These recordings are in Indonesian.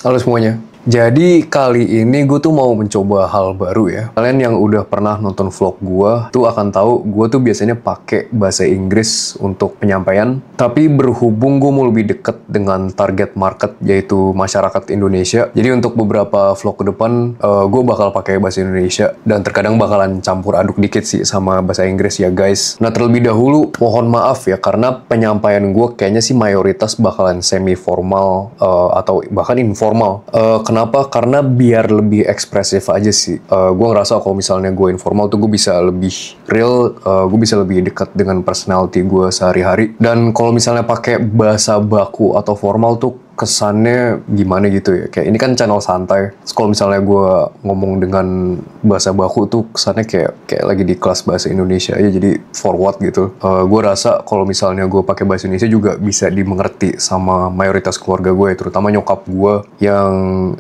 Halo semuanya. Jadi kali ini gue tuh mau mencoba hal baru ya. Kalian yang udah pernah nonton vlog gue tuh akan tahu gue tuh biasanya pakai bahasa Inggris untuk penyampaian. Tapi berhubung gue mau lebih deket dengan target market yaitu masyarakat Indonesia. Jadi untuk beberapa vlog ke depan gue bakal pakai bahasa Indonesia dan terkadang bakalan campur aduk dikit sih sama bahasa Inggris ya guys. Nah terlebih dahulu mohon maaf ya karena penyampaian gue kayaknya sih mayoritas bakalan semi formal atau bahkan informal. Kenapa? Karena biar lebih ekspresif aja sih. Gue ngerasa kalau misalnya gue informal tuh gue bisa lebih real, gue bisa lebih dekat dengan personality gue sehari-hari. Dan kalau misalnya pakai bahasa baku atau formal tuh kesannya gimana gitu ya. Kayak ini kan channel santai. Kalau misalnya gue ngomong dengan bahasa baku tuh kesannya kayak lagi di kelas bahasa Indonesia aja, jadi forward gitu. Gue rasa kalau misalnya gue pakai bahasa Indonesia juga bisa dimengerti sama mayoritas keluarga gue, terutama nyokap gue yang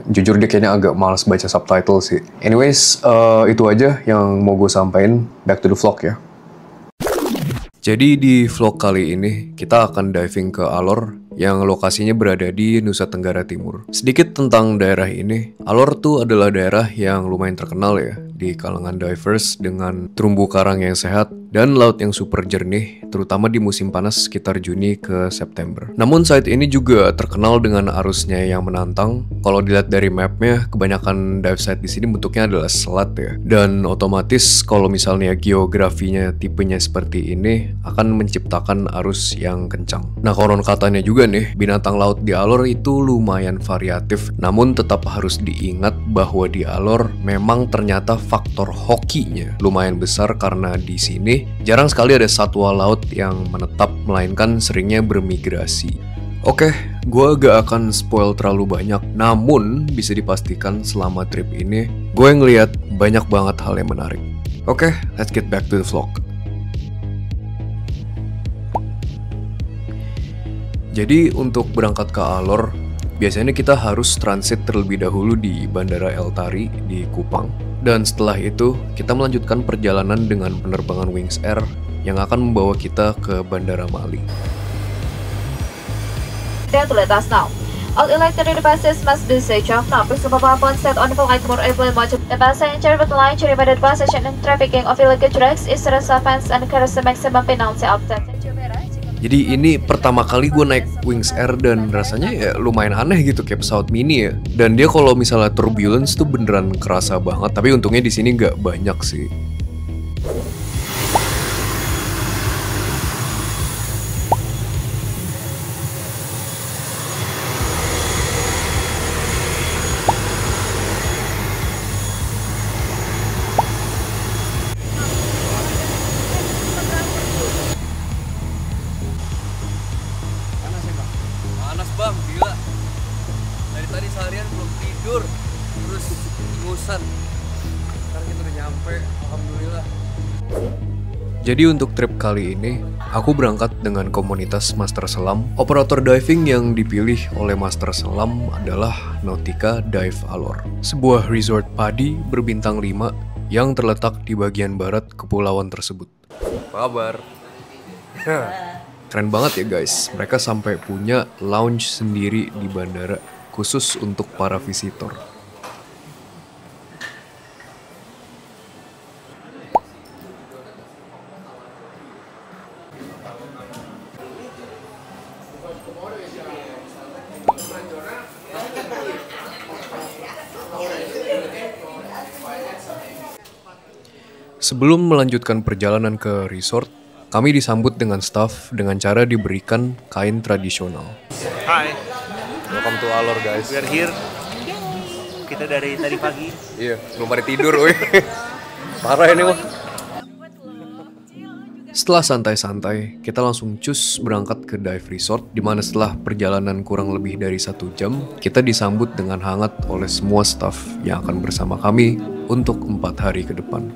jujur dia kayaknya agak malas baca subtitle sih. Anyways, itu aja yang mau gue sampaikan. Back to the vlog ya. Jadi di vlog kali ini kita akan diving ke Alor yang lokasinya berada di Nusa Tenggara Timur. Sedikit tentang daerah ini, Alor tuh adalah daerah yang lumayan terkenal ya di kalangan divers dengan terumbu karang yang sehat dan laut yang super jernih, terutama di musim panas sekitar Juni ke September. Namun site ini juga terkenal dengan arusnya yang menantang. Kalau dilihat dari mapnya, kebanyakan dive site di sini bentuknya adalah selat ya. Dan otomatis kalau misalnya geografinya tipenya seperti ini, akan menciptakan arus yang kencang. Nah konon katanya juga nih, binatang laut di Alor itu lumayan variatif. Namun tetap harus diingat bahwa di Alor memang ternyata faktor hokinya lumayan besar karena di sini jarang sekali ada satwa laut yang menetap, melainkan seringnya bermigrasi. Oke, gue gak akan spoil terlalu banyak, namun bisa dipastikan selama trip ini gue ngeliat banyak banget hal yang menarik. Oke, let's get back to the vlog. Jadi untuk berangkat ke Alor, biasanya kita harus transit terlebih dahulu di Bandara El Tari di Kupang. Dan setelah itu, kita melanjutkan perjalanan dengan penerbangan Wings Air yang akan membawa kita ke Bandara Mali. To let us know. All electric devices must be switched off now. Please remember upon set on flight mode airplane mode. The passenger would like to remember that possession and trafficking of illegal drugs is a offense and carries the maximum penalty of death. Jadi ini pertama kali gue naik Wings Air dan rasanya ya lumayan aneh gitu kayak pesawat mini ya. Dan dia kalau misalnya turbulence tuh beneran kerasa banget. Tapi untungnya di sini nggak banyak sih. Bang, gila. Dari tadi seharian belum tidur, terus ingusan. Sekarang kita udah nyampe, alhamdulillah. Jadi untuk trip kali ini, aku berangkat dengan komunitas Master Selam. Operator diving yang dipilih oleh Master Selam adalah Nautica Dive Alor, sebuah resort padi berbintang 5 yang terletak di bagian barat kepulauan tersebut. Apa kabar? Keren banget ya guys, mereka sampai punya lounge sendiri di bandara khusus untuk para visitor. Sebelum melanjutkan perjalanan ke resort, kami disambut dengan staff dengan cara diberikan kain tradisional. Hai, Welcome to Alor guys. we are here. Kita dari tadi pagi. Iya, belum pada tidur weh. Parah ini mah. Setelah santai-santai, kita langsung cus berangkat ke dive resort, dimana setelah perjalanan kurang lebih dari 1 jam, kita disambut dengan hangat oleh semua staff yang akan bersama kami untuk 4 hari ke depan.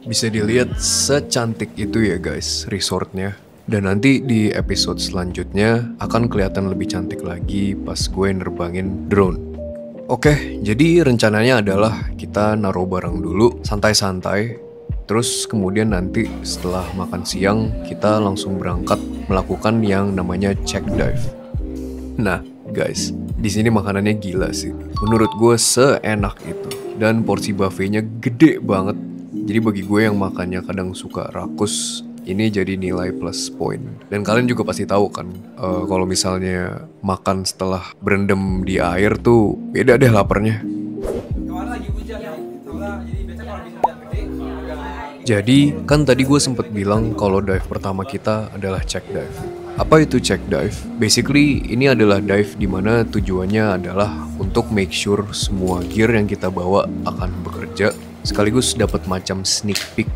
Bisa dilihat secantik itu ya guys resortnya. Dan nanti di episode selanjutnya akan kelihatan lebih cantik lagi pas gue nerbangin drone. Oke, jadi rencananya adalah kita naruh barang dulu, santai-santai. Terus kemudian nanti setelah makan siang, kita langsung berangkat melakukan yang namanya check dive. Nah, guys, di sini makanannya gila sih. Menurut gue seenak itu. Dan porsi buffetnya gede banget. Jadi bagi gue yang makannya kadang suka rakus, ini jadi nilai plus point. Dan kalian juga pasti tahu kan, kalau misalnya makan setelah berendam di air tuh beda deh laparnya. Jadi kan tadi gue sempet bilang kalau dive pertama kita adalah check dive. Apa itu check dive? Basically ini adalah dive dimana tujuannya adalah untuk make sure semua gear yang kita bawa akan bekerja, sekaligus dapat macam sneak peek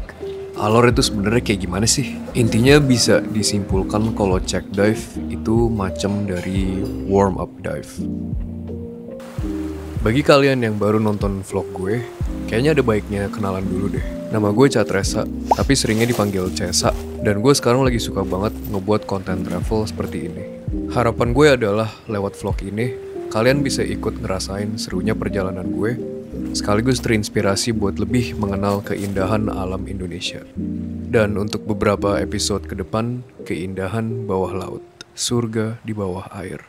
alor itu sebenarnya kayak gimana sih? Intinya bisa disimpulkan kalau check dive itu macam dari warm up dive. Bagi kalian yang baru nonton vlog gue, kayaknya ada baiknya kenalan dulu deh. Nama gue Catresa, tapi seringnya dipanggil Cesa. Dan gue sekarang lagi suka banget ngebuat konten travel seperti ini. Harapan gue adalah lewat vlog ini, kalian bisa ikut ngerasain serunya perjalanan gue, sekaligus terinspirasi buat lebih mengenal keindahan alam Indonesia. Dan untuk beberapa episode ke depan, keindahan bawah laut, surga di bawah air.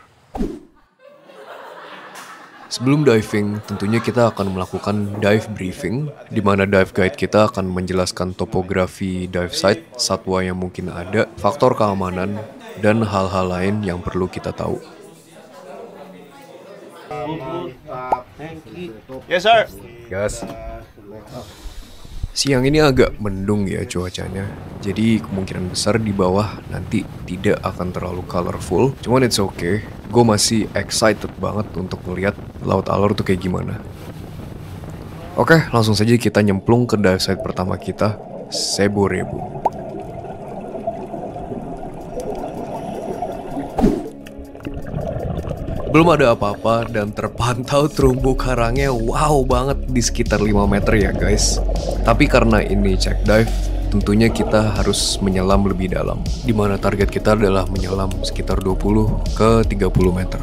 Sebelum diving, tentunya kita akan melakukan dive briefing, di mana dive guide kita akan menjelaskan topografi dive site, satwa yang mungkin ada, faktor keamanan, dan hal-hal lain yang perlu kita tahu. Yes, sir. Gas. Siang ini agak mendung ya cuacanya, jadi kemungkinan besar di bawah nanti tidak akan terlalu colorful. Cuman it's okay, gue masih excited banget untuk ngeliat laut alor tuh kayak gimana. Oke, langsung saja kita nyemplung ke dive site pertama kita, Sebo Rebu. Belum ada apa-apa dan terpantau terumbu karangnya wow banget di sekitar 5 meter ya guys. Tapi karena ini check dive, tentunya kita harus menyelam lebih dalam. Dimana target kita adalah menyelam sekitar 20 ke 30 meter.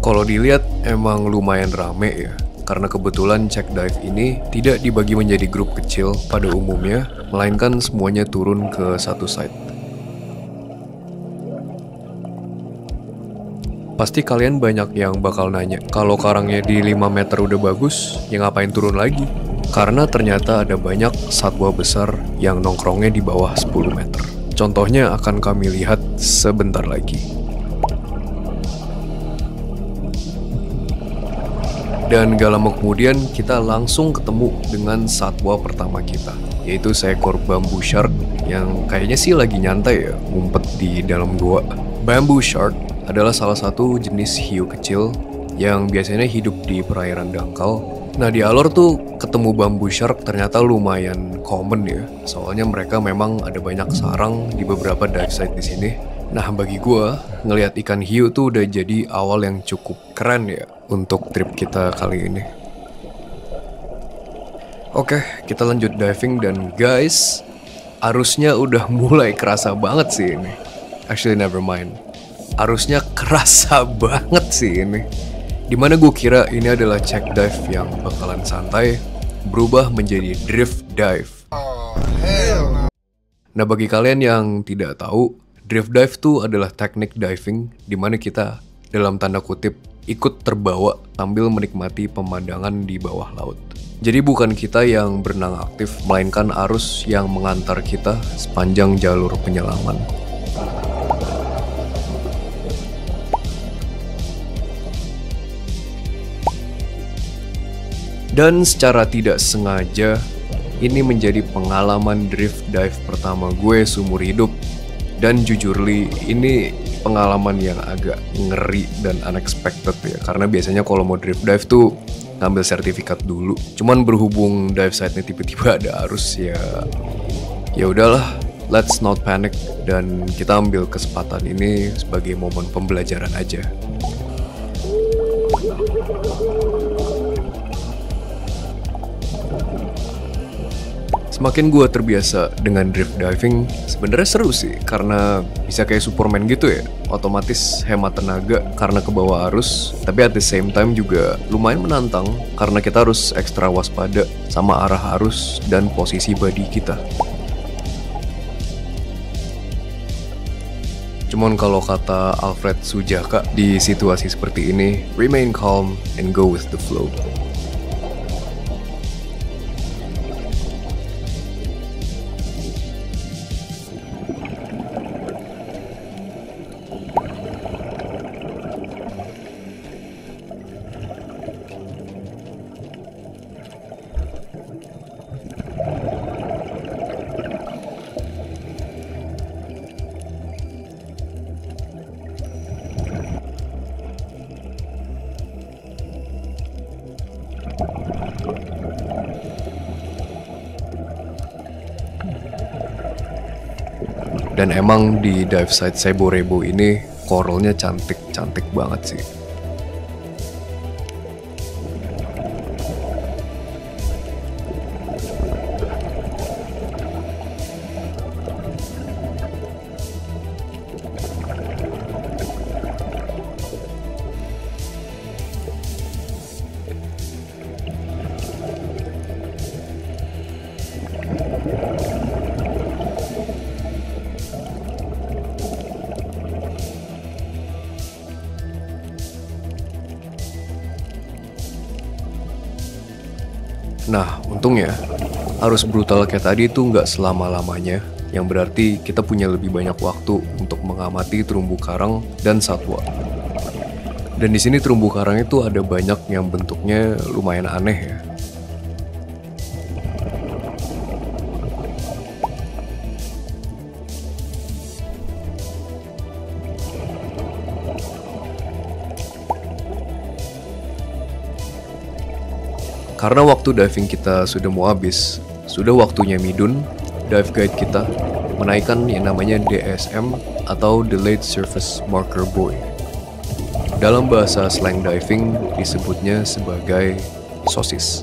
Kalau dilihat emang lumayan rame ya. Karena kebetulan check dive ini tidak dibagi menjadi grup kecil pada umumnya, melainkan semuanya turun ke satu site. Pasti kalian banyak yang bakal nanya, kalau karangnya di 5 meter udah bagus, ya ngapain turun lagi? Karena ternyata ada banyak satwa besar yang nongkrongnya di bawah 10 meter. Contohnya akan kami lihat sebentar lagi. Dan gak lama kemudian kita langsung ketemu dengan satwa pertama kita, yaitu seekor bamboo shark yang kayaknya sih lagi nyantai ya, ngumpet di dalam gua. Bamboo shark adalah salah satu jenis hiu kecil yang biasanya hidup di perairan dangkal. Nah di alor tuh ketemu bamboo shark ternyata lumayan common ya, soalnya mereka memang ada banyak sarang di beberapa dive site di sini. Nah bagi gue, ngelihat ikan hiu tuh udah jadi awal yang cukup keren ya untuk trip kita kali ini. Oke, kita lanjut diving dan guys, arusnya udah mulai kerasa banget sih ini. Actually never mind. Arusnya kerasa banget sih ini. Dimana gue kira ini adalah check dive yang bakalan santai, berubah menjadi drift dive. Nah bagi kalian yang tidak tahu, drift dive tuh adalah teknik diving dimana kita dalam tanda kutip ikut terbawa sambil menikmati pemandangan di bawah laut. Jadi bukan kita yang berenang aktif, melainkan arus yang mengantar kita sepanjang jalur penyelaman. Dan secara tidak sengaja, ini menjadi pengalaman drift dive pertama gue seumur hidup. Dan jujur Li, ini pengalaman yang agak ngeri dan unexpected ya. Karena biasanya kalau mau drift dive tuh ngambil sertifikat dulu. Cuman berhubung dive site-nya tiba-tiba ada arus ya udahlah, let's not panic. Dan kita ambil kesempatan ini sebagai momen pembelajaran aja. Semakin gue terbiasa dengan drift diving, sebenarnya seru sih karena bisa kayak Superman gitu ya. Otomatis hemat tenaga karena ke bawah arus, tapi at the same time juga lumayan menantang karena kita harus ekstra waspada sama arah arus dan posisi body kita. Cuman kalau kata Alfred Sujaka di situasi seperti ini, remain calm and go with the flow. Dan emang di dive site Sebo Rebo ini koralnya cantik banget sih. Nah, untungnya arus brutal kayak tadi itu nggak selama-lamanya, yang berarti kita punya lebih banyak waktu untuk mengamati terumbu karang dan satwa. Dan di sini terumbu karang itu ada banyak yang bentuknya lumayan aneh ya. Karena waktu diving kita sudah mau habis, sudah waktunya Midun, dive guide kita, menaikkan yang namanya DSM atau Delayed Surface Marker Buoy. Dalam bahasa slang diving disebutnya sebagai sosis.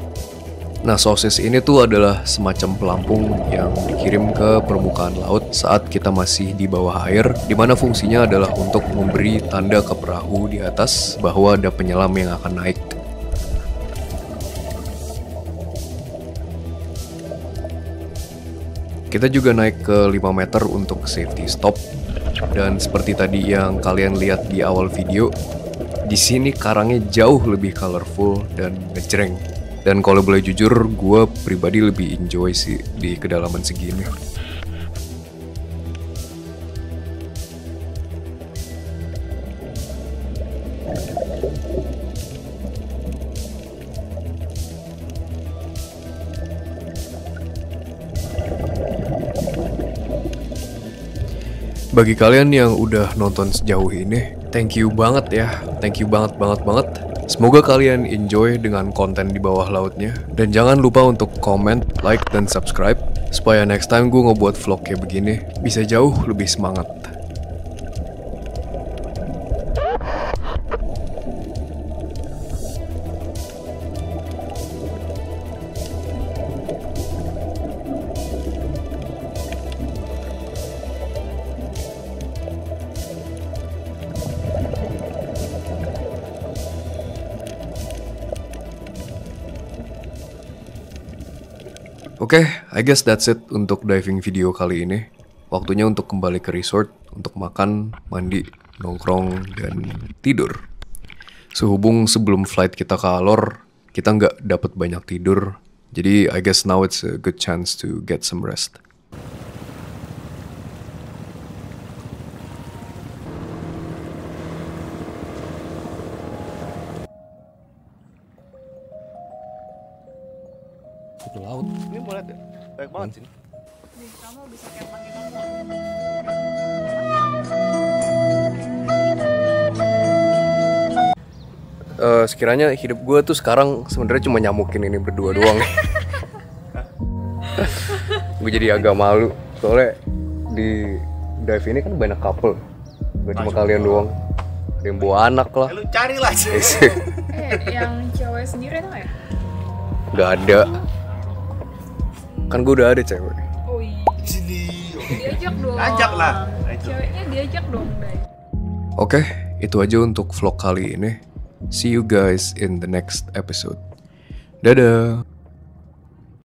Nah, sosis ini tuh adalah semacam pelampung yang dikirim ke permukaan laut saat kita masih di bawah air, di mana fungsinya adalah untuk memberi tanda ke perahu di atas bahwa ada penyelam yang akan naik. Kita juga naik ke 5 meter untuk safety stop. Dan seperti tadi yang kalian lihat di awal video, di sini karangnya jauh lebih colorful dan ngejreng. Dan kalau boleh jujur, gue pribadi lebih enjoy sih di kedalaman segini. Bagi kalian yang udah nonton sejauh ini, thank you banget ya. Thank you banget. Semoga kalian enjoy dengan konten di bawah lautnya. Dan jangan lupa untuk comment, like, dan subscribe supaya next time gue ngebuat vlog kayak begini bisa jauh lebih semangat. Oke, I guess that's it untuk diving video kali ini. Waktunya untuk kembali ke resort, untuk makan, mandi, nongkrong, dan tidur. Sehubung sebelum flight kita ke Alor, kita nggak dapat banyak tidur. Jadi I guess now it's a good chance to get some rest. Laut. Ini mau lihat ya? Banyak banget sini. Kamu bisa camping di kamu. Sekiranya hidup gue tuh sekarang sebenarnya cuma nyamukin ini berdua doang. Gue jadi agak malu soalnya di dive ini kan banyak couple, gak cuma kalian doang. Ada yang bawa anak lah. Lu carilah sih. Yang cewek sendiri tau ya? Gak ada. Kan gue udah ada cewek. Oh iya. Sini. Diajak dong. Ajak lah. Ceweknya diajak dong, Day. Oke, itu aja untuk vlog kali ini. See you guys in the next episode. Dadah.